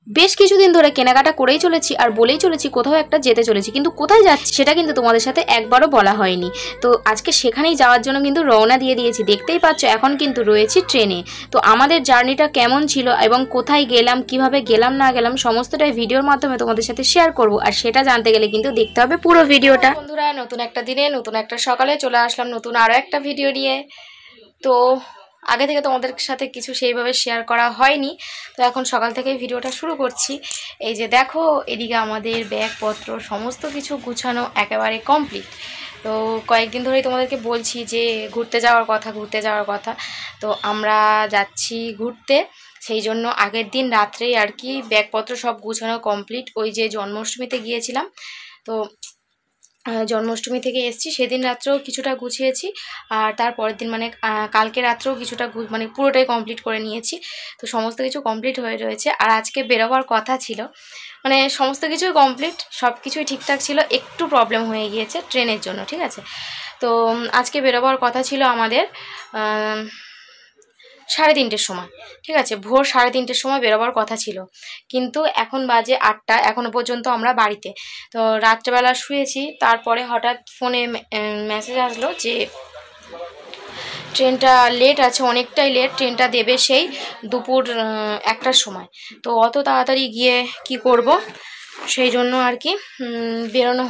বেশ কিছুদিন ধরে কেনাকাটা করেই চলেছি আর বলেই চলেছি কোথাও একটা যেতে চলেছি, কিন্তু কোথায় যাচ্ছি সেটা কিন্তু তোমাদের সাথে একবারও বলা হয়নি। তো আজকে সেখানেই যাওয়ার জন্য কিন্তু রওনা দিয়ে দিয়েছি। দেখতেই পাচ্ছ এখন কিন্তু রয়েছি ট্রেনে। তো আমাদের জার্নিটা কেমন ছিল এবং কোথায় গেলাম, কিভাবে গেলাম না গেলাম সমস্তটাই ভিডিওর মাধ্যমে তোমাদের সাথে শেয়ার করব। আর সেটা জানতে গেলে কিন্তু দেখতে হবে পুরো ভিডিওটা। বন্ধুরা, নতুন একটা দিনে নতুন একটা সকালে চলে আসলাম নতুন আরও একটা ভিডিও নিয়ে। তো আগে থেকে তোমাদের সাথে কিছু সেইভাবে শেয়ার করা হয়নি, তো এখন সকাল থেকেই ভিডিওটা শুরু করছি। এই যে দেখো, এদিকে আমাদের ব্যাগপত্র সমস্ত কিছু গুছানো একেবারে কমপ্লিট। তো কয়েকদিন ধরেই তোমাদেরকে বলছি যে ঘুরতে যাওয়ার কথা। তো আমরা যাচ্ছি ঘুরতে, সেই জন্য আগের দিন রাত্রেই আর কি ব্যাগপত্র সব গুছানো কমপ্লিট। ওই যে জন্মাষ্টমীতে গিয়েছিলাম, তো জন্মাষ্টমী থেকে এসেছি, সেদিন রাত্রেও কিছুটা গুছিয়েছি, আর তারপরের দিন মানে কালকে রাত্রেও কিছুটা মানে পুরোটাই কমপ্লিট করে নিয়েছি। তো সমস্ত কিছু কমপ্লিট হয়ে রয়েছে। আর আজকে বেরোবার কথা ছিল, মানে সমস্ত কিছুই কমপ্লিট, সব কিছুই ঠিকঠাক ছিল, একটু প্রবলেম হয়ে গিয়েছে ট্রেনের জন্য, ঠিক আছে। তো আজকে বেরোবার কথা ছিল আমাদের 3:30-র সময়, ঠিক আছে, ভোর 3:30-র সময় বেরোবার কথা ছিল, কিন্তু এখন বাজে 8টা, এখনও পর্যন্ত আমরা বাড়িতে। তো রাত্রেবেলা শুয়েছি, তারপরে হঠাৎ ফোনে মেসেজ আসলো যে ট্রেনটা লেট আছে, অনেকটাই লেট, ট্রেনটা দেবে সেই দুপুর 1টার সময়। তো অত তাড়াতাড়ি গিয়ে কি করব, সেই জন্য আর কি বেরোনো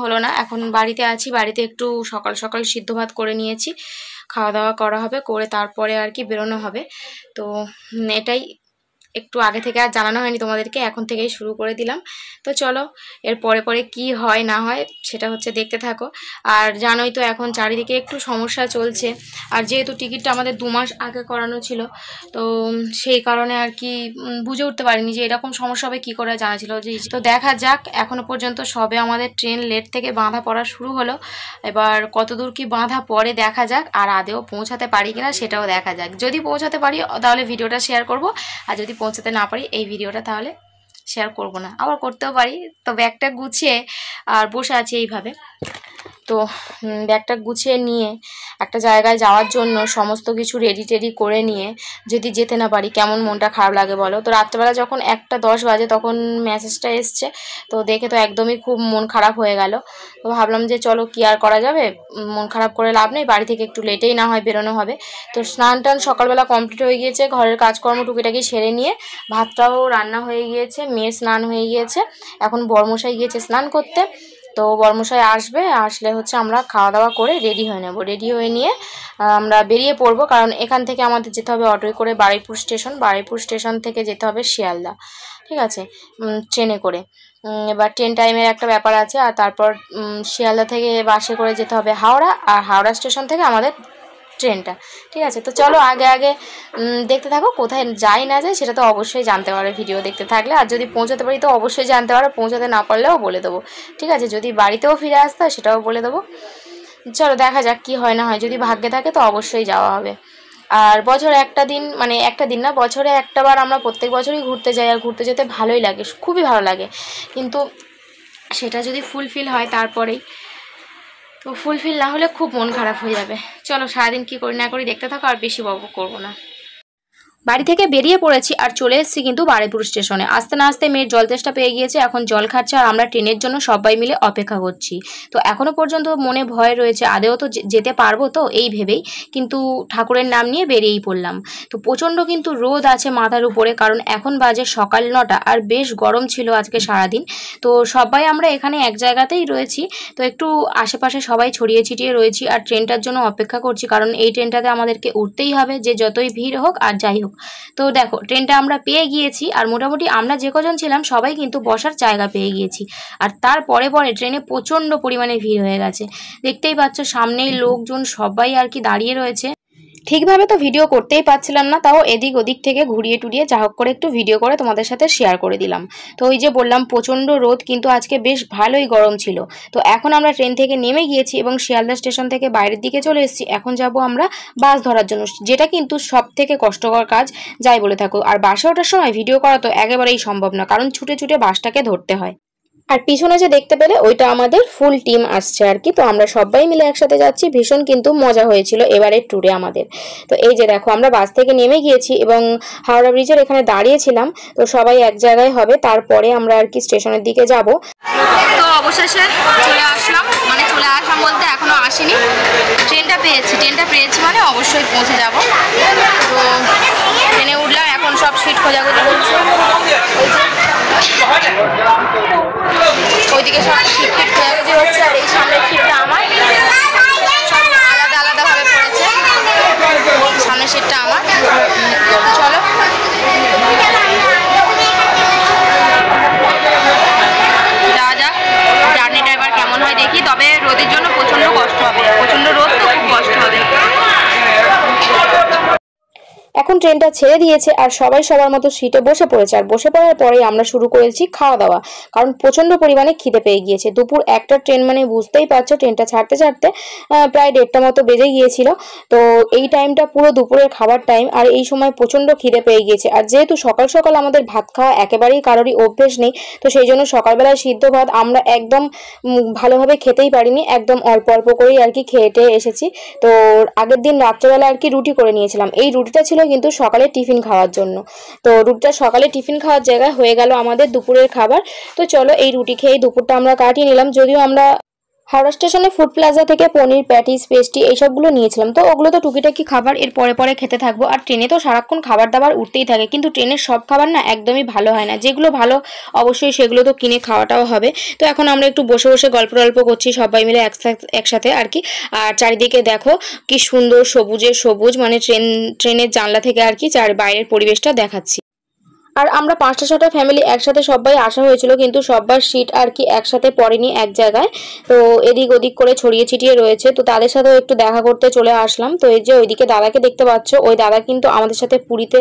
হলো না। এখন বাড়িতে আছি, বাড়িতে একটু সকাল সকাল সিদ্ধ ভাত করে নিয়েছি, খাওয়া দাওয়া করা হবে, করে তারপরে আর কি বেরোনো হবে। তো এটাই একটু আগে থেকে আর জানানো হয়নি তোমাদেরকে, এখন থেকেই শুরু করে দিলাম। তো চলো, এর পরে কি হয় না হয় সেটা হচ্ছে দেখতে থাকো। আর জানোই তো এখন চারিদিকে একটু সমস্যা চলছে, আর যেহেতু টিকিটটা আমাদের 2 মাস আগে করানো ছিল, তো সেই কারণে আর কি বুঝে উঠতে পারিনি যে এরকম সমস্যা হবে, কী করে জানা ছিল যে। তো দেখা যাক, এখনও পর্যন্ত সবে আমাদের ট্রেন লেট থেকে বাঁধা পড়া শুরু হলো, এবার কতদূর কি বাঁধা পড়ে দেখা যাক, আর আদেও পৌঁছাতে পারি কিনা সেটাও দেখা যাক। যদি পৌঁছাতে পারি তাহলে ভিডিওটা শেয়ার করব, আর যদি পৌঁছাতে না পারি এই ভিডিওটা তাহলে শেয়ার করব না, আবার করতেও পারি। তো ব্যাগটা গুছিয়ে আর বসে আছি এইভাবে। তো ব্যাগটা গুছিয়ে নিয়ে একটা জায়গায় যাওয়ার জন্য সমস্ত কিছু রেডি করে নিয়ে যদি যেতে না পারি কেমন মনটা খারাপ লাগে বলো। তো রাত্রেবেলা যখন 1:10 বাজে তখন মেসেজটা এসছে, তো দেখে তো একদমই খুব মন খারাপ হয়ে গেল। তো ভাবলাম যে চলো, কি আর করা যাবে, মন খারাপ করে লাভ নেই, বাড়ি থেকে একটু লেটেই না হয় বেরোনো হবে। তো স্নান টান সকালবেলা কমপ্লিট হয়ে গিয়েছে, ঘরের কাজকর্ম টুকিটাকি সেরে নিয়ে ভাতটাও রান্না হয়ে গিয়েছে, মেয়ের স্নান হয়ে গিয়েছে, এখন বরমশাই গিয়েছে স্নান করতে। তো বরমশাই আসলে হচ্ছে আমরা খাওয়া দাওয়া করে রেডি হয়ে নেব, রেডি হয়ে নিয়ে আমরা বেরিয়ে পড়বো, কারণ এখান থেকে আমাদের যেতে হবে অটোয় করে বারুইপুর স্টেশন থেকে যেতে হবে শিয়ালদা, ঠিক আছে, ট্রেনে করে। এবার ট্রেন টাইমের একটা ব্যাপার আছে, আর তারপর শিয়ালদা থেকে বাসে করে যেতে হবে হাওড়া, আর হাওড়া স্টেশন থেকে আমাদের ট্রেনটা, ঠিক আছে। তো চলো আগে দেখতে থাকো, কোথায় যাই না যায় সেটা তো অবশ্যই জানতে পারবে ভিডিও দেখতে থাকলে, আর যদি পৌঁছাতে পারি তো অবশ্যই জানতে পারো, পৌঁছাতে না পারলেও বলে দেবো, ঠিক আছে। যদি বাড়িতেও ফিরে আসতে হয় সেটাও বলে দেবো। চলো দেখা যাক কি হয় না হয়, যদি ভাগ্যে থাকে তো অবশ্যই যাওয়া হবে। আর বছরে একটা দিন না, বছরে একটাবার আমরা প্রত্যেক বছরই ঘুরতে যাই, আর ঘুরতে যেতে ভালোই লাগে, খুবই ভালো লাগে, কিন্তু সেটা যদি ফুলফিল হয় তারপরেই, তো ফুলফিল না হলে খুব মন খারাপ হয়ে যাবে। চলো সারাদিন কী করি না করি দেখতে থাকো, আর বেশি বকবক করবো না। বাড়ি থেকে বেরিয়ে পড়েছি আর চলে এসেছি কিন্তু বারুইপুর স্টেশনে। আসতে না আসতে মেয়ের জল তেষ্টা পেয়ে গিয়েছে, এখন জল খাচ্ছে, আর আমরা ট্রেনের জন্য সবাই মিলে অপেক্ষা করছি। তো এখনও পর্যন্ত মনে ভয় রয়েছে, আদেও তো যেতে পারবো তো এই ভেবেই কিন্তু ঠাকুরের নাম নিয়ে বেরিয়েই পড়লাম। তো প্রচণ্ড কিন্তু রোদ আছে মাথার উপরে, কারণ এখন বাজে সকাল 9টা, আর বেশ গরম ছিল আজকে সারাদিন। তো সবাই আমরা এখানে এক জায়গাতেই রয়েছি, তো একটু আশেপাশে সবাই ছড়িয়ে ছিটিয়ে রয়েছি, আর ট্রেনটার জন্য অপেক্ষা করছি, কারণ এই ট্রেনটাতে আমাদেরকে উঠতেই হবে, যে যতই ভিড় হোক আর যাই হোক। তো দেখো ট্রেনটা আমরা পেয়ে গিয়েছি, আর মোটামুটি আমরা যে কজন ছিলাম সবাই কিন্তু বসার জায়গা পেয়ে গিয়েছি। আর তারপরে ট্রেনে প্রচণ্ড পরিমাণে ভিড় হয়ে গেছে, দেখতেই পাচ্ছ সামনেই লোকজন সবাই আর কি দাঁড়িয়ে রয়েছে। ঠিকভাবে তো ভিডিও করতেই পারছিলাম না, তাও এদিক ওদিক থেকে ঘুরিয়ে টুরিয়ে যা হোক করে একটু ভিডিও করে তোমাদের সাথে শেয়ার করে দিলাম। তো ওই যে বললাম প্রচণ্ড রোদ, কিন্তু আজকে বেশ ভালোই গরম ছিল। তো এখন আমরা ট্রেন থেকে নেমে গিয়েছি এবং শিয়ালদা স্টেশন থেকে বাইরের দিকে চলে এসেছি। এখন যাব আমরা বাস ধরার জন্য, যেটা কিন্তু সব থেকে কষ্টকর কাজ যাই বলে থাকো। আর বাসে ওঠার সময় ভিডিও করা তো একেবারেই সম্ভব না, কারণ ছুটে ছুটে বাসটাকে ধরতে হয়। আর পিছনে যে দেখতে পেলে ওইটা আমাদের ফুল টিম আসছে আর কি। তো আমরা সবাই মিলে একসাথে যাচ্ছি, ভীষণ কিন্তু মজা হয়েছিল এবারের ট্যুরে আমাদের। তো এই যে দেখো আমরা বাস থেকে নেমে গিয়েছি এবং হাওড়া ব্রিজের এখানে দাঁড়িয়েছিলাম। তো সবাই এক জায়গায় হবে, তারপরে আমরা আর কি স্টেশনের দিকে যাব। তো অবশেষে চলে আসলাম, মানে চলে আসলাম বলতে এখনো আসিনি, ট্রেনটা পেয়েছি মানে অবশ্যই পৌঁছে যাব। তো ট্রেনে উঠলাম, এখন সব সিট খোঁজাখুঁজি করছে, ওইদিকে সব সিট খোঁজাখুঁজি হচ্ছে। আর এই সামনের সিটটা আমার, সব আলাদা আলাদাভাবে পড়েছে, সামনের সিটটা আমার। চলো যাওয়া যাক, জার্নিটা এবার কেমন হয় দেখি। তবে রোদের জন্য প্রচণ্ড কষ্ট হবে, প্রচণ্ড রোদ তো খুব কষ্ট হবে। এখন ট্রেনটা ছেড়ে দিয়েছে আর সবাই সবার মতো সিটে বসে পড়েছে। আর বসে পড়ার পরেই আমরা শুরু করেছি খাওয়া দাওয়া, কারণ প্রচণ্ড পরিমাণে খিদে পেয়ে গিয়েছে। দুপুর 1টার ট্রেন মানে বুঝতেই পারছো, ট্রেনটা ছাড়তে ছাড়তে প্রায় 1:30 মতো বেজে গিয়েছিল। তো এই টাইমটা পুরো দুপুরের খাবার টাইম, আর এই সময় প্রচণ্ড খিদে পেয়ে গিয়েছে। আর যেহেতু সকাল সকাল আমাদের ভাত খাওয়া একেবারেই কারোরই অভ্যেস নেই, তো সেই জন্য সকালবেলায় সিদ্ধ ভাত আমরা একদম ভালোভাবে খেতেই পারিনি, একদম অল্প অল্প করেই আর কি খেয়ে এসেছি। তো আগের দিন রাত্রেবেলা আর কি রুটি করে নিয়েছিলাম, এই রুটিটা ছিল কিন্তু সকালে টিফিন খাওয়ার জন্য। তো রুটিটা সকালে টিফিন খাওয়ার জায়গায় হয়ে গেল আমাদের দুপুরের খাবার। তো চলো এই রুটি খেয়ে দুপুরটা আমরা কাটিয়ে নিলাম। যদিও আমরা হাওড়া স্টেশনে ফুড প্লাজা থেকে পনির, প্যাটিস, পেস্ট্রি এইসবগুলো নিয়েছিলাম, তো ওগুলো তো টুকিটাকি খাবার এর পরে পরে খেতে থাকবো। আর ট্রেনে তো সারাক্ষণ খাবার দাবার উঠতেই থাকে, কিন্তু ট্রেনের সব খাবার না একদমই ভালো হয় না, যেগুলো ভালো অবশ্যই সেগুলো তো কিনে খাওয়াটাও হবে। তো এখন আমরা একটু বসে বসে গল্প করছি সবাই মিলে একসাথে আর কি। আর চারিদিকে দেখো কি সুন্দর সবুজের সবুজ, মানে ট্রেনের জানলা থেকে আর কি বাইরের পরিবেশটা দেখাচ্ছি। আর আমরা 5টা-6টা ফ্যামিলি একসাথে সবাই আসা হয়েছিল, কিন্তু সবার সিট আর কি একসাথে পড়েনি এক জায়গায়, তো এদিক ওদিক করে ছড়িয়ে ছিটিয়ে রয়েছে। তো তাদের সাথেও একটু দেখা করতে চলে আসলাম। তো এই যে ওইদিকে দাদাকে দেখতে পাচ্ছ, ওই দাদা কিন্তু আমাদের সাথে পুরীতে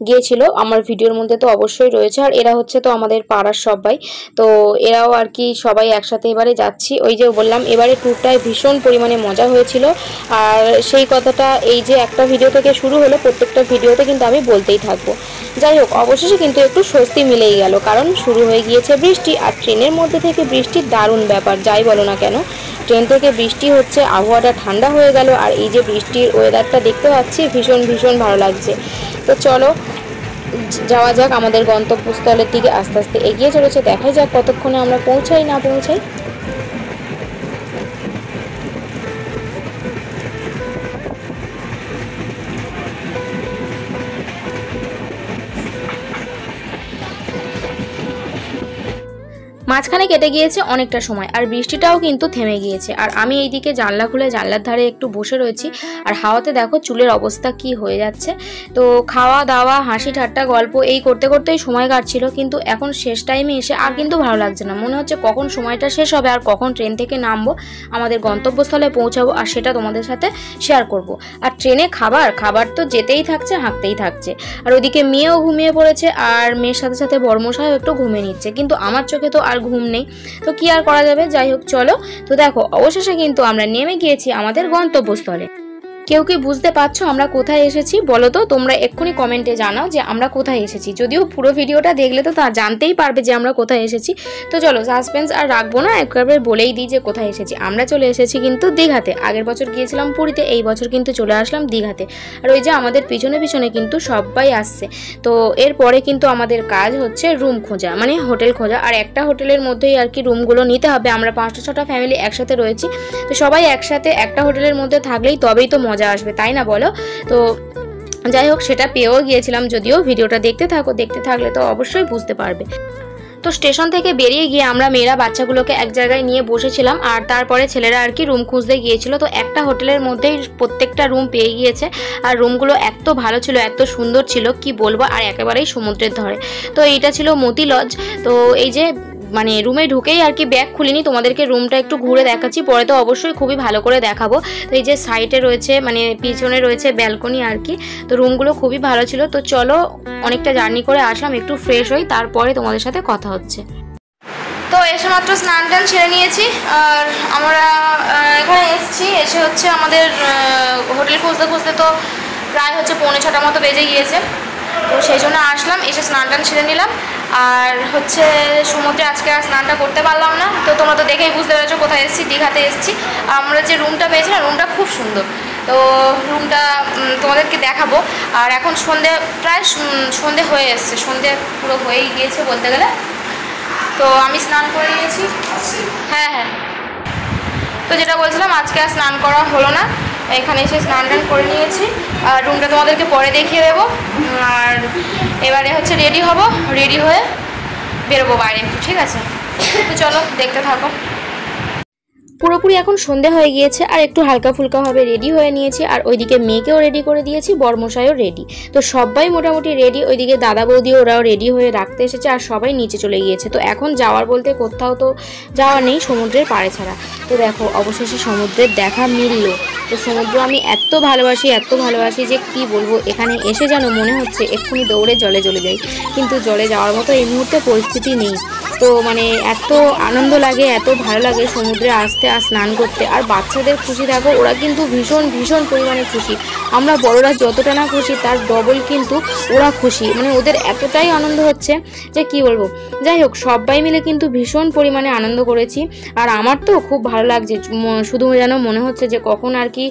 গিয়েছিল, আমার ভিডিওর মধ্যে তো অবশ্যই রয়েছে। আর এরা হচ্ছে তো আমাদের পাড়ার সবাই, তো এরাও আর কি সবাই একসাথে এবারে যাচ্ছি। ওই যে বললাম এবারে ট্যুরটায় ভীষণ পরিমাণে মজা হয়েছিল। আর সেই কথাটা এই যে একটা ভিডিও থেকে শুরু হলো, প্রত্যেকটা ভিডিওতে কিন্তু আমি বলতেই থাকবো। যাই হোক, অবশেষে কিন্তু একটু স্বস্তি মিলেই গেল, কারণ শুরু হয়ে গিয়েছে বৃষ্টি। আর ট্রেনের মধ্যে থেকে বৃষ্টির দারুণ ব্যাপার, যাই বলো না কেন, ট্রেন থেকে বৃষ্টি হচ্ছে, আবহাওয়াটা ঠান্ডা হয়ে গেল। আর এই যে বৃষ্টির ওয়েদারটা দেখতে পাচ্ছি, ভীষণ ভীষণ ভালো লাগছে। তো চলো যাওয়া যাক আমাদের গন্তব্যস্থলের দিকে, আস্তে আস্তে এগিয়ে চলেছে। দেখাই যাক কতক্ষণে আমরা পৌঁছাই না পৌঁছাই। মাঝখানে কেটে গিয়েছে অনেকটা সময়, আর বৃষ্টিটাও কিন্তু থেমে গিয়েছে। আর আমি এইদিকে জানলা খুলে জানলার ধারে একটু বসে রয়েছি, আর হাওয়াতে দেখো চুলের অবস্থা কি হয়ে যাচ্ছে। তো খাওয়া দাওয়া, হাসি ঠাট্টা, গল্প এই করতে করতেই সময় কাটছিল, কিন্তু এখন শেষ টাইমে এসে আর কিন্তু ভালো লাগছে না। মনে হচ্ছে কখন সময়টা শেষ হবে আর কখন ট্রেন থেকে নামবো, আমাদের গন্তব্যস্থলে পৌঁছাবো, আর সেটা তোমাদের সাথে শেয়ার করব। আর ট্রেনে খাবার তো যেতেই থাকছে, হাঁকতেই থাকছে। আর ওইদিকে মেয়েও ঘুমিয়ে পড়েছে, আর মেয়ের সাথে সাথে বর্মশাইও একটু ঘুমিয়ে নিচ্ছে, কিন্তু আমার চোখে তো আর ঘুম নেই, তো কি আর করা যাবে। যাই হোক চলো, তো দেখো অবশেষে কিন্তু আমরা নেমে গিয়েছি আমাদের গন্তব্যস্থলে। কেউ কি বুঝতে পারছো আমরা কোথায় এসেছি বলো তো? তোমরা এক্ষুনি কমেন্টে জানাও যে আমরা কোথায় এসেছি। যদিও পুরো ভিডিওটা দেখলে তো তা জানতেই পারবে যে আমরা কোথায় এসেছি। তো চলো সাসপেন্স আর রাখবো না, একবার বলেই দিই যে কোথায় এসেছি। আমরা চলে এসেছি কিন্তু দীঘাতে। আগের বছর গিয়েছিলাম পুরীতে, এই বছর কিন্তু চলে আসলাম দীঘাতে। আর ওই যে আমাদের পিছনে পিছনে কিন্তু সবাই আসছে। তো এরপরে কিন্তু আমাদের কাজ হচ্ছে রুম খোঁজা, মানে হোটেল খোঁজা। আর একটা হোটেলের মধ্যেই আর কি রুমগুলো নিতে হবে। আমরা 5টা-6টা ফ্যামিলি একসাথে রয়েছি, তো সবাই একসাথে একটা হোটেলের মধ্যে থাকলেই তবেই তো মজা আসবে, তাই না বলো? তো যাই হোক, সেটা পেয়েও গিয়েছিলাম। যদিও ভিডিওটা দেখতে থাকলে তো অবশ্যই বুঝতে পারবে। তো স্টেশন থেকে বেরিয়ে গিয়ে আমরা মেয়েরা বাচ্চাগুলোকে এক জায়গায় নিয়ে বসেছিলাম, আর তারপরে ছেলেরা আর কি রুম খুঁজতে গিয়েছিল। তো একটা হোটেলের মধ্যেই প্রত্যেকটা রুম পেয়ে গিয়েছে, আর রুমগুলো এত ভালো ছিল, এত সুন্দর ছিল কি বলবো, আর একেবারেই সমুদ্রের ধারে। তো এইটা ছিল মতি লজ। তো এই যে মানে রুমে ঢুকেই আর কি ব্যাগ খুলিনি, তোমাদেরকে রুমটা একটু ঘুরে দেখাচ্ছি, পরে তো অবশ্যই খুবই ভালো করে দেখাবো। তো এই যে সাইডে রয়েছে, মানে পিছনে রয়েছে ব্যালকনি আর কি। তো রুমগুলো খুবই ভালো ছিল। তো চলো, অনেকটা জার্নি করে আসলাম, একটু ফ্রেশ হই, তারপরে তোমাদের সাথে কথা হচ্ছে। তো এসে মাত্র স্নান টান সেরে নিয়েছি, আর আমরা এখানে এসেছি। এসে হচ্ছে আমাদের হোটেল খুঁজতে খুঁজতে তো প্রায় হচ্ছে 5:45 মতো বেজে গিয়েছে। তো সেই জন্য আসলাম, এসে স্নান টান সেরে নিলাম। আর হচ্ছে সমুদ্রে আজকে আর স্নানটা করতে পারলাম না, তো তোমরা তো দেখেই বুঝতে পেরেছো কোথায় এসেছি, দীঘাতে এসেছি। আমরা যে রুমটা পেয়েছি না, রুমটা খুব সুন্দর, তো রুমটা তোমাদেরকে দেখাবো। আর এখন প্রায় সন্ধে হয়ে এসছে, সন্ধে পুরো হয়েই গিয়েছে বলতে গেলে। তো আমি স্নান করে নিয়েছি। হ্যাঁ হ্যাঁ, তো যেটা বলছিলাম, আজকে আর স্নান করা হলো না, এখানে এসে স্নান টান করে নিয়েছি। আর রুমটা তোমাদেরকে পরে দেখিয়ে দেবো। আর এবারে হচ্ছে রেডি হব, রেডি হয়ে বেরোবো বাইরে একটু, ঠিক আছে? তো চলো দেখতে থাকো। পুরোপুরি এখন সন্ধে হয়ে গিয়েছে, আর একটু হালকা ফুলকাভাবে রেডি হয়ে নিয়েছি। আর ওইদিকে মেয়েকেও রেডি করে দিয়েছি, বরমশাইও রেডি, তো সবাই মোটামুটি রেডি। ওইদিকে দাদা বৌদিও ওরাও রেডি হয়ে রাখতে এসেছে, আর সবাই নিচে চলে গিয়েছে। তো এখন যাওয়ার বলতে কোথাও তো যাওয়া নেই সমুদ্রের পাড়ে ছাড়া। তো দেখো অবশেষে সমুদ্রের দেখা মিলল। তো সমুদ্র আমি এত ভালোবাসি যে কি বলবো, এখানে এসে যেন মনে হচ্ছে এক্ষুনি দৌড়ে জলে চলে যাই, কিন্তু জলে যাওয়ার মতো এই মুহূর্তে পরিস্থিতি নেই। তো মানে এত আনন্দ লাগে, এত ভালো লাগে সমুদ্রে আসতে আর স্নান করতে। আর বাচ্চাদের খুশি দেখো, ওরা কিন্তু ভীষণ ভীষণ পরিমাণে খুশি। আমরা বড়রা যতটা না খুশি, তার ডবল কিন্তু ওরা খুশি, মানে ওদের এতটাই আনন্দ হচ্ছে যে কি বলবো। যাই হোক, সবাই মিলে কিন্তু ভীষণ পরিমাণে আনন্দ করেছি। আর আমার তো খুব ভালো লাগছে, শুধু যেন মনে হচ্ছে যে কখন আর কি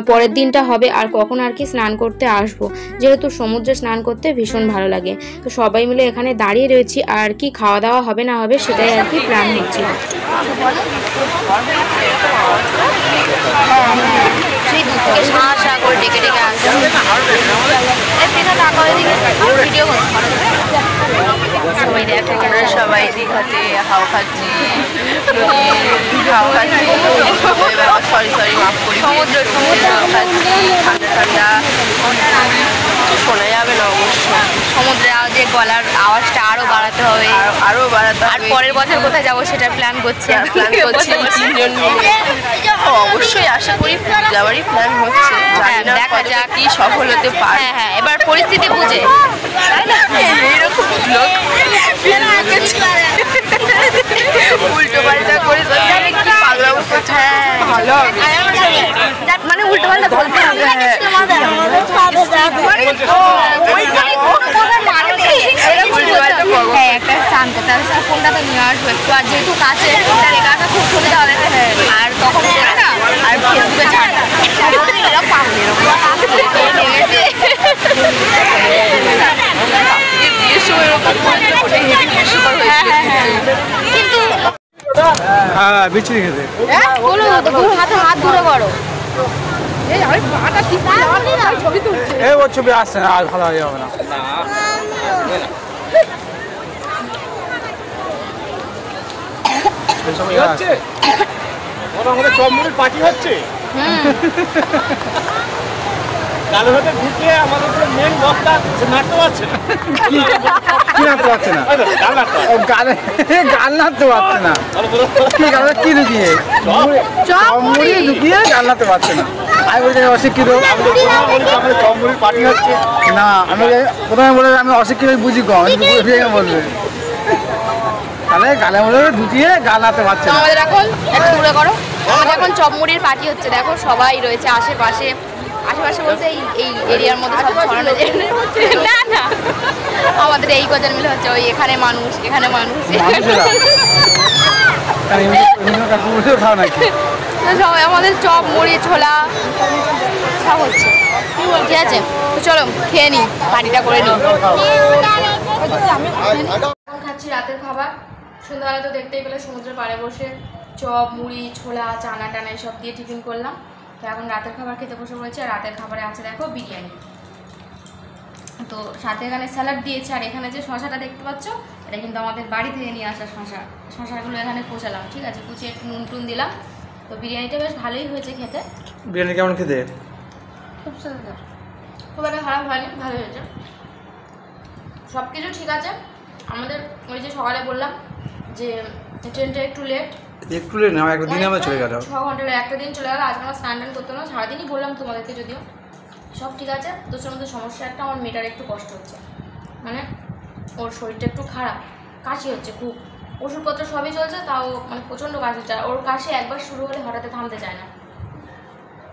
পরের দিনটা হবে, আর কখন আর কি স্নান করতে আসবো, যেহেতু সমুদ্রে স্নান করতে ভীষণ ভালো লাগে। তো সবাই মিলে এখানে দাঁড়িয়ে রয়েছি, আর কি খাওয়া দাওয়া হবে না হবে সেটাই আর কি প্ল্যান হচ্ছে। সেই দূর থেকে সাঁ করে ডেকে ডেকে আসছে, ভিডিও সবাই দেখে, সবাই দীঘাতে হাওয়া খাচ্ছি, সরি মাফ করি, সমুদ্র হাওয়া খাচ্ছি, ঠান্ডা শোনা যাবে না অবশ্যই। সমুদ্রে যে গলার আওয়াজটা আরো বাড়াতে হবে, আরো বাড়াতে আর পরের বছর কোথায় যাবো সেটা প্ল্যান করছি, তিনজন মিলে। অবশ্যই আশা করি যাওয়ারই প্ল্যান হচ্ছে, দেখা যাক কি সফল হতে পারে। হ্যাঁ হ্যাঁ, এবার পরিস্থিতি বুঝে এইরকম উল্টো পাল্টা করে মানে উল্টো পাল্টা বলতে হবে। হ্যাঁ, একটা চান করতে হবে, ফোনটা তো নিয়ে আসবো একটু, আর যেহেতু কাছে রেখাটা খুব সুবিধা হবে। আর তখন না, আর ফেসবুকে ছাড়া কিন্তু বিচ্ছিরি খেতে হাতে হাত ধরে করো। ওর ছবি আসছে না, আর ভালো হয়ে যাবে না। আমাদের চমড়ির পার্টি হচ্ছে, কালো হাতে ঢুকে আমাদের মেন বক্তা নাড়তে পারছে না। কি নাড়তে পারছে না? গাল নাড়তে পারছে না। কি গাল কি ঢুকিয়ে চমড়ি ঢুকিয়ে গাল নাড়তে পারছে না। আমি বলছি অশিক্ষিত, চমড়ির পার্টি হচ্ছে না। আমি প্রথমে বলে আমি অশিক্ষিত বুঝি কম, বলবে তাহলে গালে মধ্যে ঢুকিয়ে গাল নাড়তে পারছে না। আমাদের এখন একটু দূরে করো, আমাদের এখন চপমুড়ির পার্টি হচ্ছে। দেখো সবাই রয়েছে আশেপাশে, আশেপাশে বলতে এই এরিয়ার মধ্যে সব ছড়ানো না না, আমাদের এই কজন মিলে হচ্ছে, ওই এখানে মানুষ এখানে মানুষ, সবাই আমাদের চপ মুড়ি ছোলা সব হচ্ছে, ঠিক আছে? তো চলো খেয়ে নিই, পার্টিটা করে নিই। খাচ্ছি রাতের খাবার, সন্ধ্যাবেলা তো দেখতেই পেলে সমুদ্রের পাড়ে বসে চপ মুড়ি ছোলা চানা টানা সব দিয়ে টিফিন করলাম। তো এখন রাতের খাবার খেতে বসে পড়েছি, আর রাতের খাবারে আছে দেখো বিরিয়ানি, তো সাথে এখানে স্যালাড দিয়েছে। আর এখানে যে শশাটা দেখতে পাচ্ছ, এটা কিন্তু আমাদের বাড়ি থেকে নিয়ে আসা শশাগুলো এখানে কুচালাম, ঠিক আছে? কুচিয়ে একটু নুন টুন দিলাম। তো বিরিয়ানিটা বেশ ভালোই হয়েছে খেতে। বিরিয়ানি কেমন খেতে? খুব সুন্দর, খুব একটা খারাপ হয়নি, ভালো হয়েছে, সব কিছু ঠিক আছে। আমাদের ওই যে সকালে বললাম যে ট্রেনটা একটু লেট না, একটা দিনে আমরা চলে গেল, 6 ঘন্টা, একটা দিন চলে গেল। আজকে আমার স্নান টান করতে না, সারাদিনই বললাম তোমাদেরকে, যদিও সব ঠিক আছে। দোষের মধ্যে সমস্যা একটা, আমার মেয়েটার একটু কষ্ট হচ্ছে, মানে ওর শরীরটা একটু খারাপ, কাশি হচ্ছে খুব, ওষুধপত্র সবই চলছে, তাও মানে প্রচণ্ড কাশি হচ্ছে। ওর কাশি একবার শুরু হলে হঠাৎ থামতে চায় না।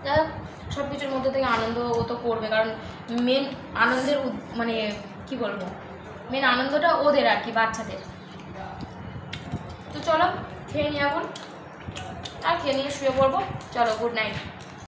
যাই হোক, সব কিছুর মধ্যে থেকে আনন্দ ও তো করবে, কারণ মেন আনন্দের মানে কি বলবো, মেন আনন্দটা ওদের আর কি, বাচ্চাদের। তো চলো খেয়ে নিই এখন, আর খেয়ে নিয়ে শুয়ে পড়বো। চলো, গুড নাইট।